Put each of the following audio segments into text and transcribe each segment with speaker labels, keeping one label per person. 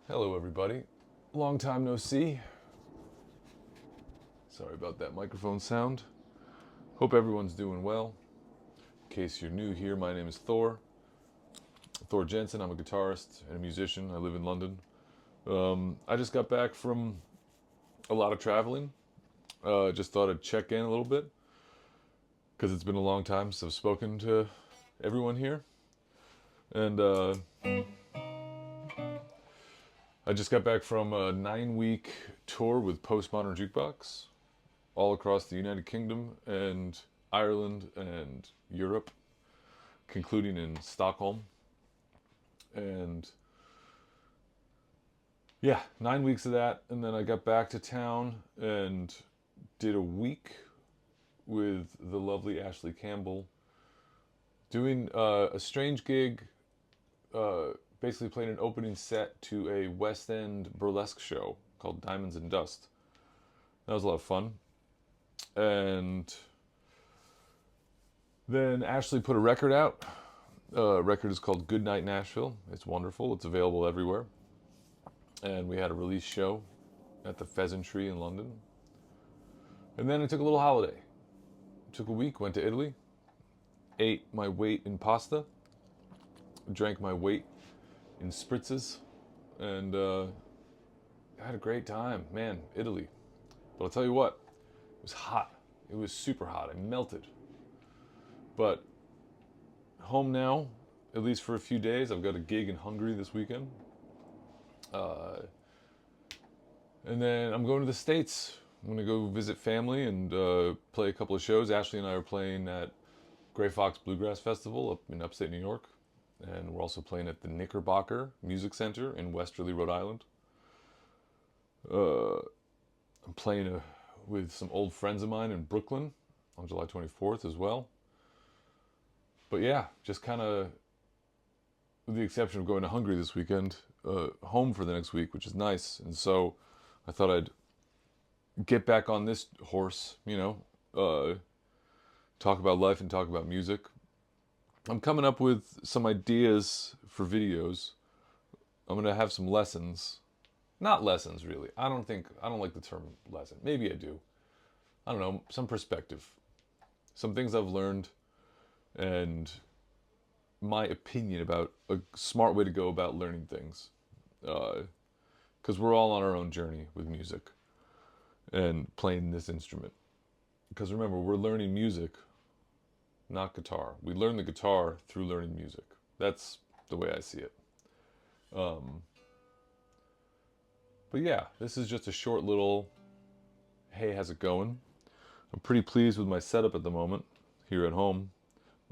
Speaker 1: Hello, everybody. Long time no see. Sorry about that microphone sound. Hope everyone's doing well. In case you're new here, my name is Thor Jensen. I'm a guitarist and a musician. I live in London. I just got back from a lot of traveling. Just thought I'd check in a little bit because it's been a long time since I've spoken to everyone here. And I just got back from a 9-week tour with Postmodern Jukebox all across the United Kingdom and Ireland and Europe, concluding in Stockholm. And yeah, 9 weeks of that. And then I got back to town and did a week with the lovely Ashley Campbell doing a strange gig, basically playing an opening set to a West End burlesque show called Diamonds and Dust. That was a lot of fun. And then Ashley put a record out. Record is called Goodnight Nashville. It's wonderful. It's available everywhere. And we had a release show at the Pheasantry in London. And then I took a little holiday. Took a week, went to Italy, ate my weight in pasta, drank my weight in spritzes, and had a great time. Man, Italy. But I'll tell you what, it was hot. It was super hot. I melted. But home now, at least for a few days. I've got a gig in Hungary this weekend. And then I'm going to the States. I'm going to go visit family and play a couple of shows. Ashley and I are playing at Gray Fox Bluegrass Festival up in upstate New York. And we're also playing at the Knickerbocker Music Center in Westerly, Rhode Island. I'm playing with some old friends of mine in Brooklyn on July 24th as well. But yeah, just kind of, with the exception of going to Hungary this weekend, home for the next week, which is nice. And so I thought I'd get back on this horse, talk about life and talk about music. I'm coming up with some ideas for videos. I'm going to have some lessons. Not lessons, really. I don't like the term lesson. Maybe I do. I don't know, some perspective. Some things I've learned and my opinion about a smart way to go about learning things. Because we're all on our own journey with music and playing this instrument. Because remember, we're learning music, not guitar. We learn the guitar through learning music. That's the way I see it. But yeah, this is just a short little, hey, how's it going? I'm pretty pleased with my setup at the moment here at home.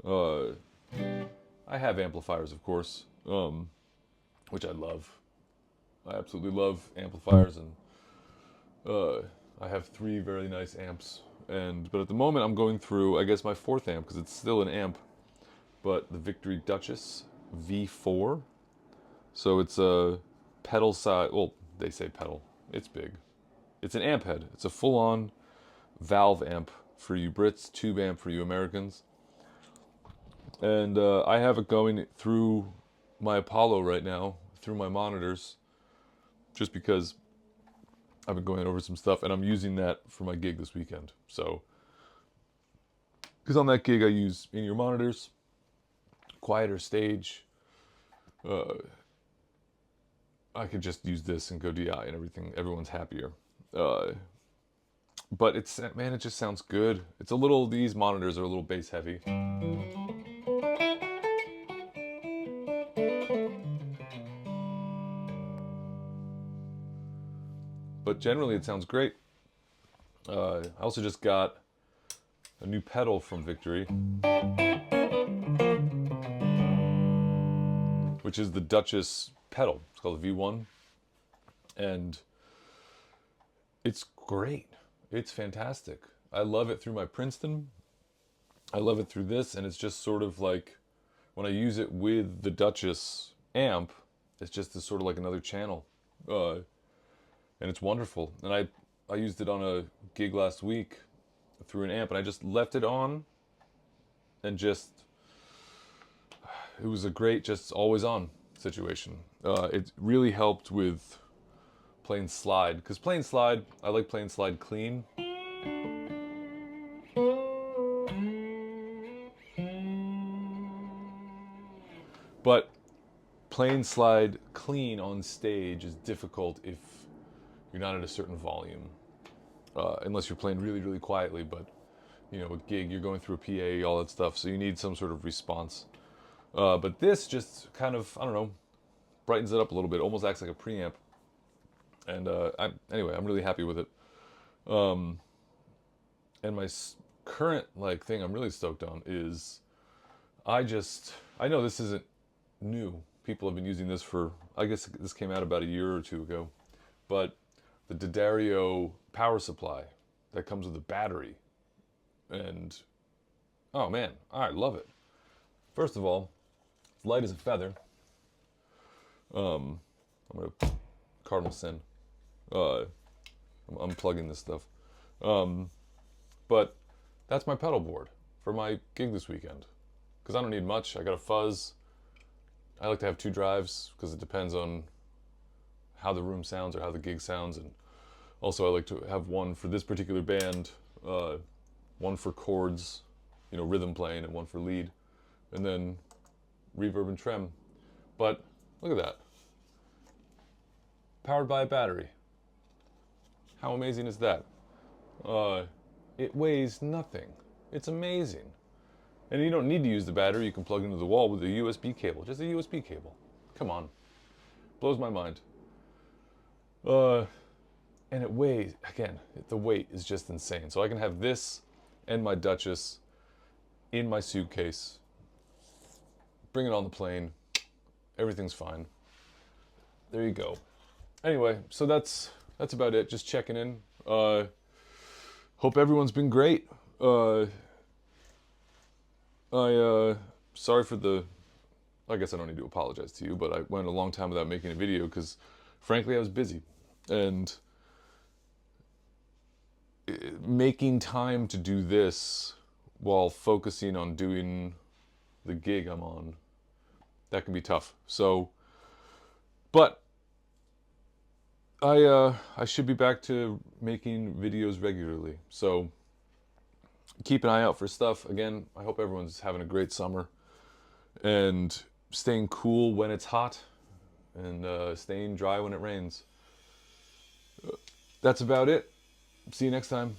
Speaker 1: I have amplifiers, of course, which I love. I absolutely love amplifiers, and I have 3 very nice amps. But at the moment, I'm going through, I guess, my 4th amp because it's still an amp, but the Victory Duchess V4. So it's a pedal size. Well, they say pedal. It's big. It's an amp head. It's a full-on valve amp for you Brits, tube amp for you Americans. And I have it going through my Apollo right now, through my monitors, just because I've been going over some stuff, and I'm using that for my gig this weekend. So, because on that gig I use in-ear monitors, quieter stage. I could just use this and go DI and everything. Everyone's happier. But it just sounds good. These monitors are a little bass heavy. But generally it sounds great. I also just got a new pedal from Victory, which is the Duchess pedal. It's called the V1. And it's great. It's fantastic. I love it through my Princeton. I love it through this, and it's just sort of like when I use it with the Duchess amp, it's just this sort of like another channel. And it's wonderful. And I used it on a gig last week through an amp, and I just left it on and it was a great, just always on. situation. It really helped with playing slide, because playing slide, I like playing slide clean. But playing slide clean on stage is difficult if you're not at a certain volume, unless you're playing really, really quietly. But you know, a gig, you're going through a PA, all that stuff, so you need some sort of response. But this just kind of, I don't know, brightens it up a little bit. Almost acts like a preamp. And anyway, I'm really happy with it. And my current thing I'm really stoked on is I know this isn't new. People have been using this for, I guess this came out about a year or two ago, but the D'Addario power supply that comes with a battery, and oh man, I love it. First of all, it's light as a feather. I'm gonna cardinal sin. I'm unplugging this stuff. But that's my pedal board for my gig this weekend. Because I don't need much. I got a fuzz. I like to have 2 drives because it depends on how the room sounds or how the gig sounds. And also I like to have one for this particular band, one for chords, you know, rhythm playing, and one for lead. And then reverb and trem. But look at that. Powered by a battery. How amazing is that? It weighs nothing. It's amazing. And you don't need to use the battery. You can plug it into the wall with a USB cable. Just a USB cable. Come on. Blows my mind. And it weighs, again, the weight is just insane. So I can have this and my Duchess in my suitcase. Bring it on the plane. Everything's fine. There you go. Anyway, so that's about it. Just checking in. Hope everyone's been great. Sorry for I guess I don't need to apologize to you, but I went a long time without making a video because, frankly, I was busy. And making time to do this while focusing on doing the gig I'm on, that can be tough. So, but I should be back to making videos regularly. So keep an eye out for stuff. Again, I hope everyone's having a great summer and staying cool when it's hot and staying dry when it rains. That's about it. See you next time.